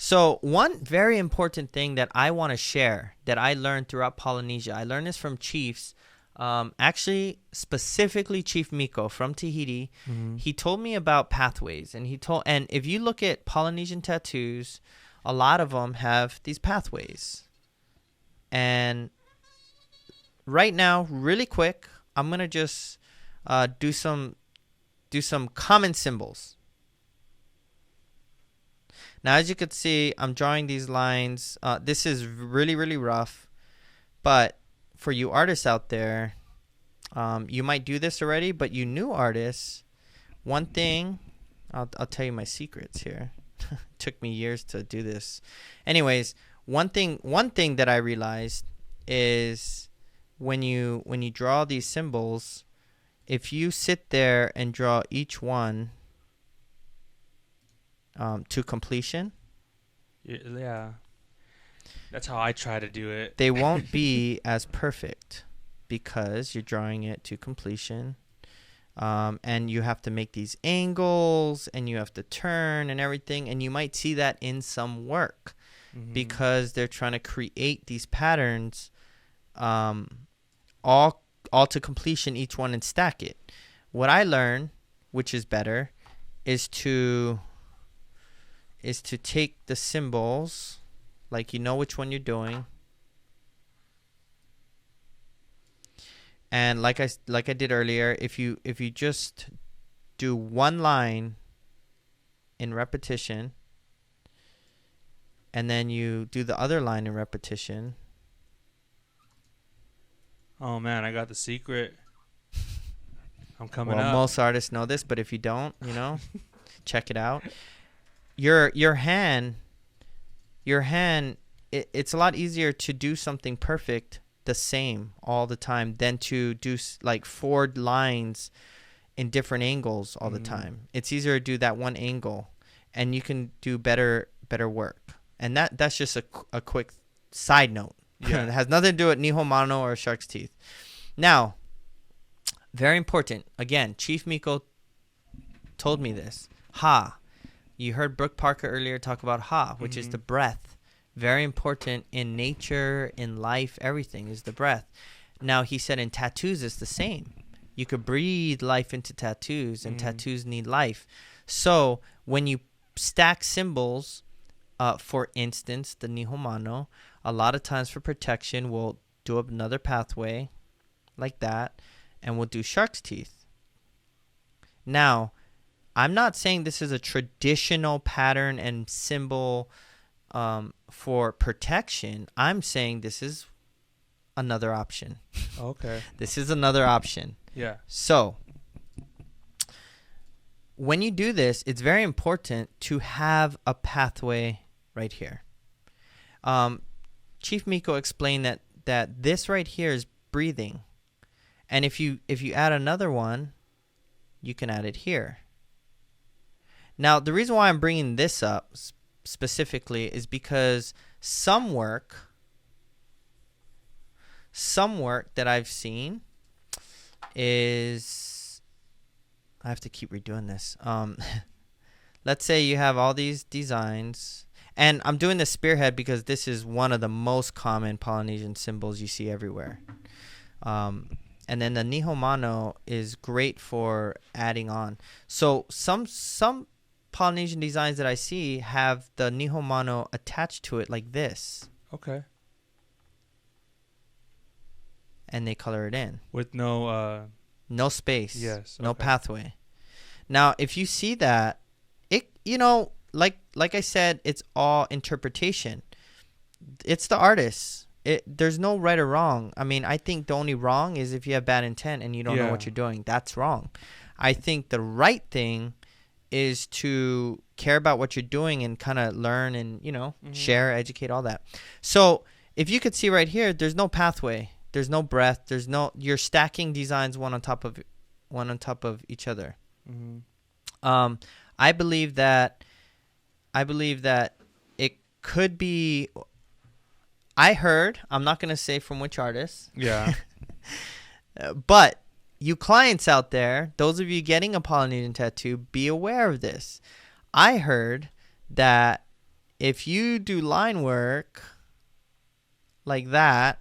So one very important thing that I want to share that I learned throughout Polynesia, I learned this from chiefs, actually specifically Chief Miko from Tahiti. Mm-hmm. He told me about pathways, and and if you look at Polynesian tattoos, a lot of them have these pathways. And right now, really quick, I'm gonna just do some common symbols. Now, as you can see, I'm drawing these lines. This is really, really rough. But for you artists out there, you might do this already, but you new artists, one thing, I'll tell you my secrets here. Took me years to do this. Anyways, one thing that I realized is when you draw these symbols, if you sit there and draw each one to completion, Yeah. That's how I try to do it. they won't be as perfect because you're drawing it to completion. And you have to make these angles and you have to turn and everything. And you might see that in some work because they're trying to create these patterns all to completion, each one, and stack it. What I learned, which is better, is to take the symbols, like you know which one you're doing, and like I did earlier, if you just do one line in repetition, and then you do the other line in repetition. Oh man, I got the secret. I'm coming Well, up. most artists know this, but if you don't, check it out. Your hand, it's a lot easier to do something perfect the same all the time than to do like 4 lines in different angles all the time. It's easier to do that one angle, and you can do better work. And that's just a quick side note. Yeah. It has nothing to do with nihomano or shark's teeth. Now, very important. Again, Chief Miko told me this. Ha. You heard Brooke Parker earlier talk about ha, which is the breath. Very important in nature, in life, everything is the breath. Now, he said in tattoos it's the same. You could breathe life into tattoos, and tattoos need life. So when you stack symbols, for instance, the nihomano, a lot of times for protection, we'll do another pathway like that, and we'll do shark's teeth. Now, I'm not saying this is a traditional pattern and symbol for protection. I'm saying this is another option. Okay. This is another option. Yeah. So, when you do this, it's very important to have a pathway right here. Chief Miko explained that this right here is breathing. And if you add another one, you can add it here. Now, the reason why I'm bringing this up specifically is because some work that I've seen is, I have to keep redoing this. Let's say you have all these designs, and I'm doing the spearhead because this is one of the most common Polynesian symbols you see everywhere. And then the nihomano is great for adding on. So some Polynesian designs that I see have the nihomano attached to it like this. Okay. And they color it in. With no space. Yes. No okay. pathway. Now, if you see that, it like I said, it's all interpretation. It's the artist. There's no right or wrong. I mean, I think the only wrong is if you have bad intent and you don't know what you're doing. That's wrong. I think the right thing is to care about what you're doing and kind of learn and, share, educate, all that. So if you could see right here, there's no pathway. There's no breath. You're stacking designs one on top of each other. Mm-hmm. I believe that it could be, I'm not going to say from which artist. Yeah. But you clients out there, those of you getting a Polynesian tattoo, be aware of this. I heard that if you do line work like that,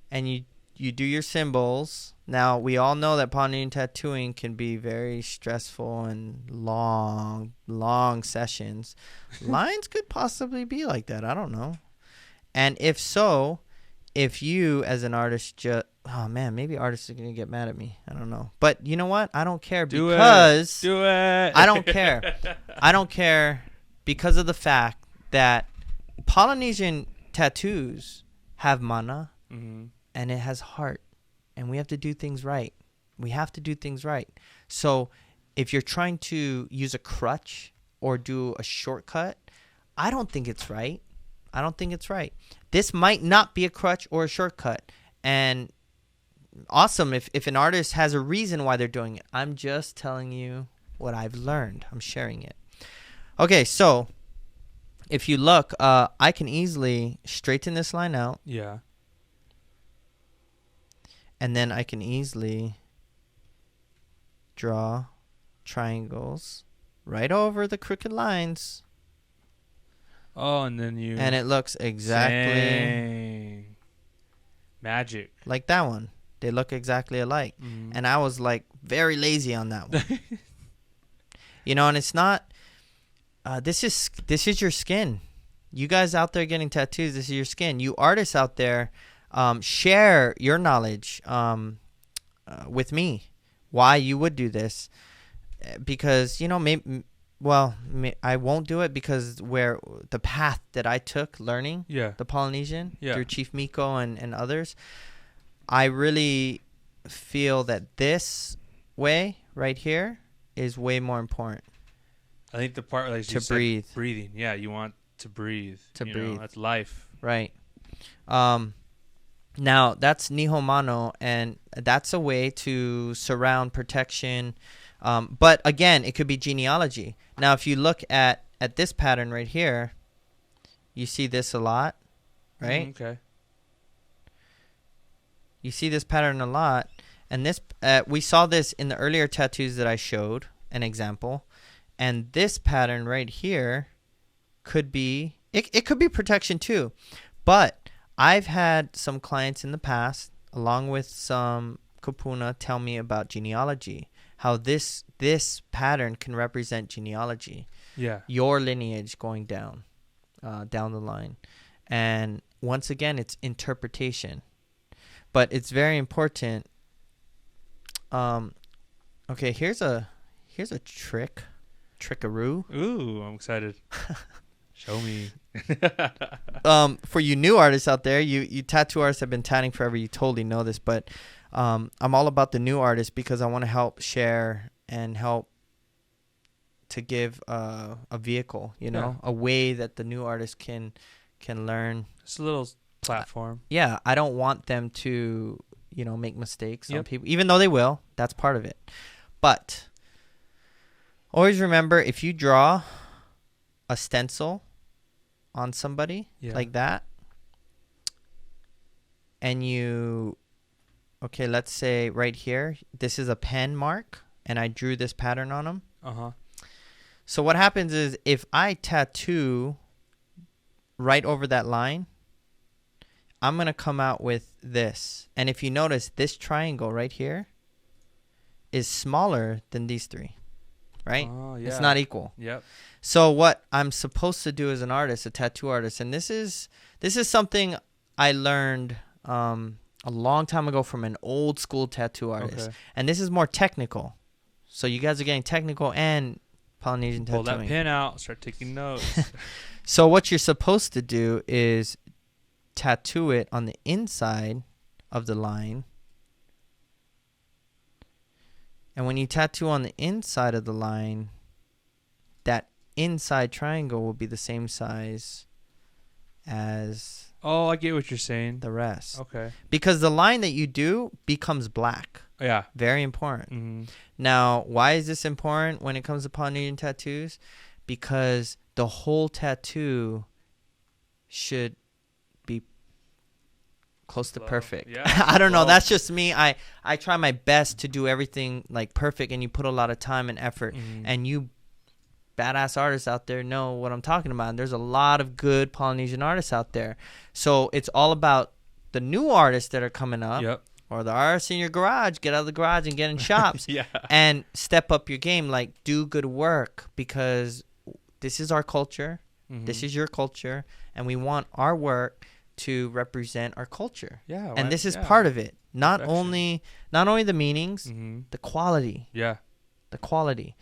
and you do your symbols. Now, we all know that Polynesian tattooing can be very stressful and long sessions. Lines could possibly be like that. I don't know. And if so, if you as an artist oh man, maybe artists are going to get mad at me. I don't know. But you know what? I don't care because Do it. I don't care. I don't care because of the fact that Polynesian tattoos have mana and it has heart. And we have to do things right. We have to do things right. So if you're trying to use a crutch or do a shortcut, I don't think it's right. I don't think it's right. This might not be a crutch or a shortcut. And awesome if an artist has a reason why they're doing it. I'm just telling you what I've learned. I'm sharing it. Okay, so if you look, I can easily straighten this line out. Yeah. And then I can easily draw triangles right over the crooked lines. Oh, and then you... And it looks exactly... Dang. Magic. Like that one. They look exactly alike. And I was like very lazy on that one. You know, and it's not... This is your skin. You guys out there getting tattoos, this is your skin. You artists out there... share your knowledge with me, why you would do this, because you know I won't do it because where the path that I took learning the Polynesian through Chief Miko and others, I really feel that this way right here is way more important. I think the part like to breathe, breathing. Yeah, you want to breathe. Breathe. That's life. Right. Now, that's Niho Mano, and that's a way to surround protection. But, again, it could be genealogy. Now, if you look at this pattern right here, you see this a lot, right? Okay. You see this pattern a lot. And this we saw this in the earlier tattoos that I showed, an example. And this pattern right here could be, it could be protection too. But I've had some clients in the past, along with some kupuna, tell me about genealogy, how this pattern can represent genealogy. Yeah. Your lineage going down the line. And once again, it's interpretation. But it's very important. Okay, here's a trickaroo. Ooh, I'm excited. Show me. For you new artists out there, you tattoo artists have been tatting forever. You totally know this, but I'm all about the new artists because I want to help share and help to give a vehicle, a way that the new artists can learn. It's a little platform. Yeah, I don't want them to, make mistakes on people, even though they will. That's part of it. But always remember, if you draw a stencil on somebody like that, and let's say right here, this is a pen mark, and I drew this pattern on them. So what happens is if I tattoo right over that line, I'm going to come out with this. And if you notice, this triangle right here is smaller than these three, right? Oh, yeah. It's not equal. Yep. So what I'm supposed to do as an artist, a tattoo artist, and this is something I learned a long time ago from an old school tattoo artist. Okay. And this is more technical. So you guys are getting technical and Polynesian tattooing. Pull that pen out, start taking notes. So what you're supposed to do is tattoo it on the inside of the line. And when you tattoo on the inside of the line, that inside triangle will be the same size as... Oh, I get what you're saying. The rest. Okay. Because the line that you do becomes black. Yeah. Very important. Now, why is this important when it comes to Polynesian tattoos? Because the whole tattoo should be close to perfect. Yeah. I don't know. That's just me. I try my best to do everything like perfect, and you put a lot of time and effort, and you badass artists out there know what I'm talking about. And there's a lot of good Polynesian artists out there. So it's all about the new artists that are coming up. Yep. Or the artists in your garage. Get out of the garage and get in shops. Yeah. And step up your game. Like, do good work, because this is our culture. Mm-hmm. This is your culture. And we want our work to represent our culture. Yeah. And this is part of it. Not Perfection. only the meanings, Mm-hmm. the quality. Yeah. The quality.